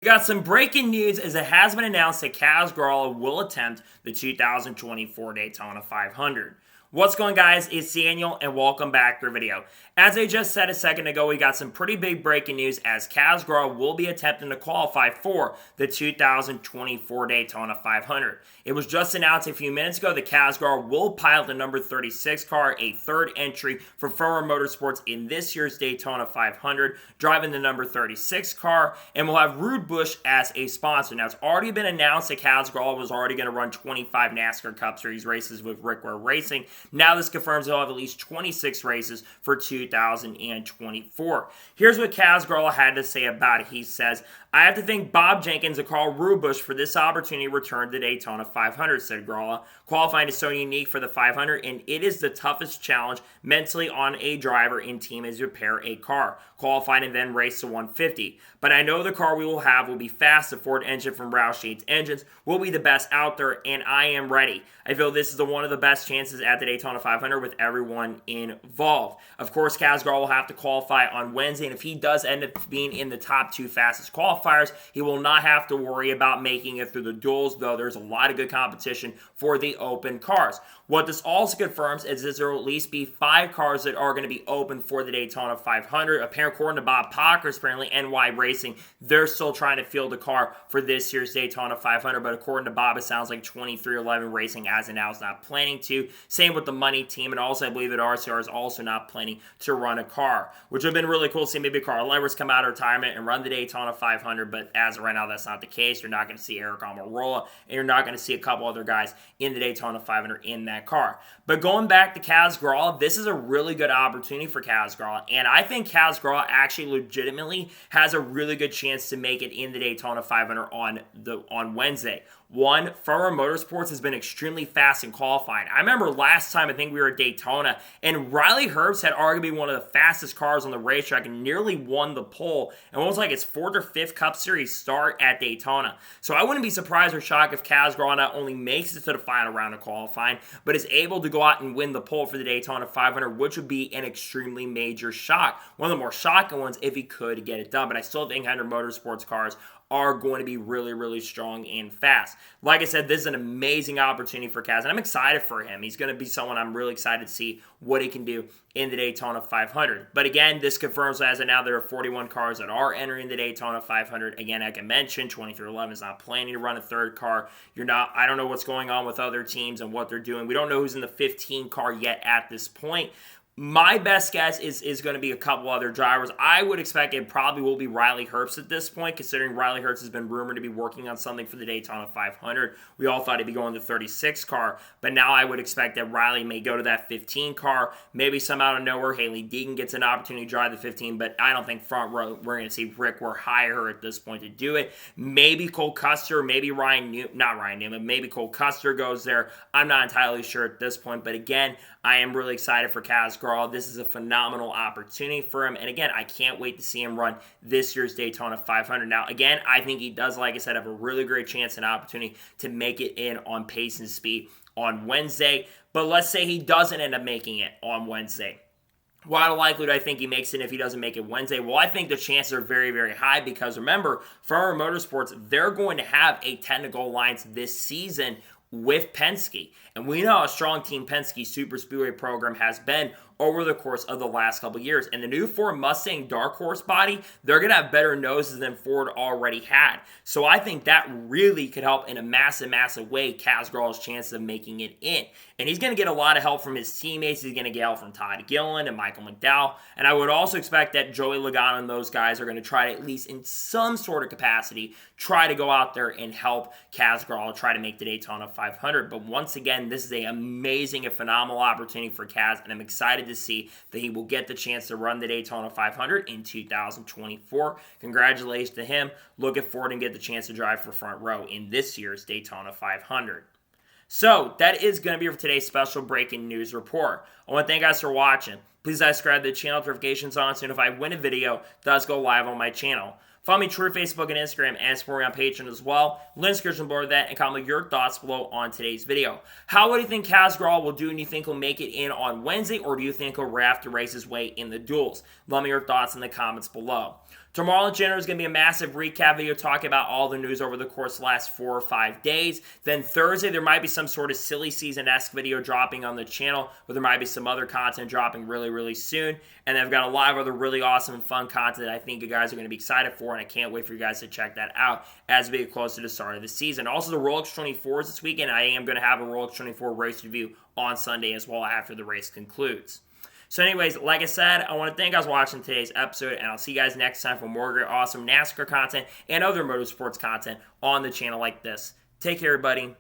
Got some breaking news as it has been announced that Kaz Grala will attempt the 2024 Daytona 500. What's going on, guys? It's Daniel and welcome back to our video. As I just said a second ago, we got some pretty big breaking news as Kaz Grala will be attempting to qualify for the 2024 Daytona 500. It was just announced a few minutes ago that Kaz Grala will pilot the number 36 car, a third entry for Front Row Motorsports in this year's Daytona 500, driving the number 36 car, and we'll have Rude Busch as a sponsor. Now, it's already been announced that Kaz Grala was already going to run 25 NASCAR Cup Series races with Rick Ware Racing. Now this confirms he'll have at least 26 races for 2024. Here's what Kaz Grala had to say about it. He says, "I have to thank Bob Jenkins and Carl Rubush for this opportunity to return to Daytona 500, said Grala. Qualifying is so unique for the 500, and it is the toughest challenge mentally on a driver and team as you repair a car. Qualifying and then race to 150. But I know the car we will have will be fast. The Ford engine from Roush Yates Engines will be the best out there, and I am ready. I feel this is one of the best chances at the Daytona 500 with everyone involved." Of course, Kaz Grala will have to qualify on Wednesday, and if he does end up being in the top two fastest qualifiers, he will not have to worry about making it through the duels, though there's a lot of good competition for the open cars. What this also confirms is that there will at least be 5 cars that are going to be open for the Daytona 500. Apparently, according to Bob Pockers, apparently NY Racing, they're still trying to field a car for this year's Daytona 500, but according to Bob, it sounds like 2311 Racing as of now is not planning to. Same with the Money Team, and also I believe that RCR is also not planning to run a car, which would have been really cool to see maybe Carl Levers come out of retirement and run the Daytona 500, but as of right now, that's not the case. You're not going to see Eric Almirola, and you're not going to see a couple other guys in the Daytona 500 in that car. But going back to Kaz Grala, this is a really good opportunity for Kaz Grala, and I think Kaz Grala actually legitimately has a really good chance to make it in the Daytona 500 on Wednesday. One, Front Row Motorsports has been extremely fast in qualifying. I remember last time I think we were at Daytona, and Riley Herbst had arguably one of the fastest cars on the racetrack and nearly won the pole, and it was like his 4th or 5th Cup Series start at Daytona. So I wouldn't be surprised or shocked if Kaz Grala not only makes it to the final round of qualifying, but is able to go out and win the pole for the Daytona 500, which would be an extremely major shock. One of the more shocking ones if he could get it done, but I still think 100 Motorsports cars are going to be really, really strong and fast. Like I said, this is an amazing opportunity for Kaz, and I'm excited for him. He's going to be someone I'm really excited to see what he can do in the Daytona 500. But again, this confirms as of now there are 41 cars that are entering the Daytona 500. Again, like I mentioned, 2311 is not planning to run a third car. I don't know what's going on with other teams and what they're doing. We don't know who's in the 15 car yet at this point. My best guess is going to be a couple other drivers. I would expect it probably will be Riley Herbst at this point, considering Riley Herbst has been rumored to be working on something for the Daytona 500. We all thought he'd be going to the 36 car, but now I would expect that Riley may go to that 15 car. Maybe some out of nowhere, Haley Deegan gets an opportunity to drive the 15, but I don't think Front Row, we're going to see Rick Ware hire her at this point to do it. Maybe Cole Custer, maybe maybe Cole Custer goes there. I'm not entirely sure at this point, but again, I am really excited for Kaz Grala. This is a phenomenal opportunity for him. And again, I can't wait to see him run this year's Daytona 500. Now, again, I think he does, like I said, have a really great chance and opportunity to make it in on pace and speed on Wednesday. But let's say he doesn't end up making it on Wednesday. Why likely do I think he makes it if he doesn't make it Wednesday? Well, I think the chances are very, very high because remember, Front Row Motorsports, they're going to have a technical alliance this season with Penske. And we know how strong Team Penske Super Speedway program has been over the course of the last couple years. And the new Ford Mustang Dark Horse body, they're going to have better noses than Ford already had. So I think that really could help in a massive, massive way Kaz Grala's chances of making it in. And he's going to get a lot of help from his teammates. He's going to get help from Todd Gilliland and Michael McDowell. And I would also expect that Joey Logano and those guys are going to try to, at least in some sort of capacity, try to go out there and help Kaz Grala try to make the Daytona 500. But once again, this is an amazing and phenomenal opportunity for Kaz, and I'm excited to see that he will get the chance to run the Daytona 500 in 2024. Congratulations to him. Looking forward and get the chance to drive for Front Row in this year's Daytona 500. So, that is going to be it for today's special breaking news report. I want to thank you guys for watching. Please subscribe to the channel, notifications on, so if I win a video, it does go live on my channel. Follow me on Twitter, Facebook, and Instagram, and support me on Patreon as well. Link description below that, and comment your thoughts below on today's video. How do you think Kaz Grala will do, and do you think he'll make it in on Wednesday, or do you think he'll have to race his way in the duels? Let me know your thoughts in the comments below. Tomorrow on the channel is going to be a massive recap video talking about all the news over the course of the last 4 or 5 days. Then Thursday, there might be some sort of silly season-esque video dropping on the channel, but there might be some other content dropping really, really soon. And I've got a lot of other really awesome and fun content that I think you guys are going to be excited for, and I can't wait for you guys to check that out as we get closer to the start of the season. Also, the Rolex 24s this weekend. I am going to have a Rolex 24 race review on Sunday as well after the race concludes. So anyways, like I said, I want to thank you guys for watching today's episode, and I'll see you guys next time for more great, awesome NASCAR content and other motorsports content on the channel like this. Take care, everybody.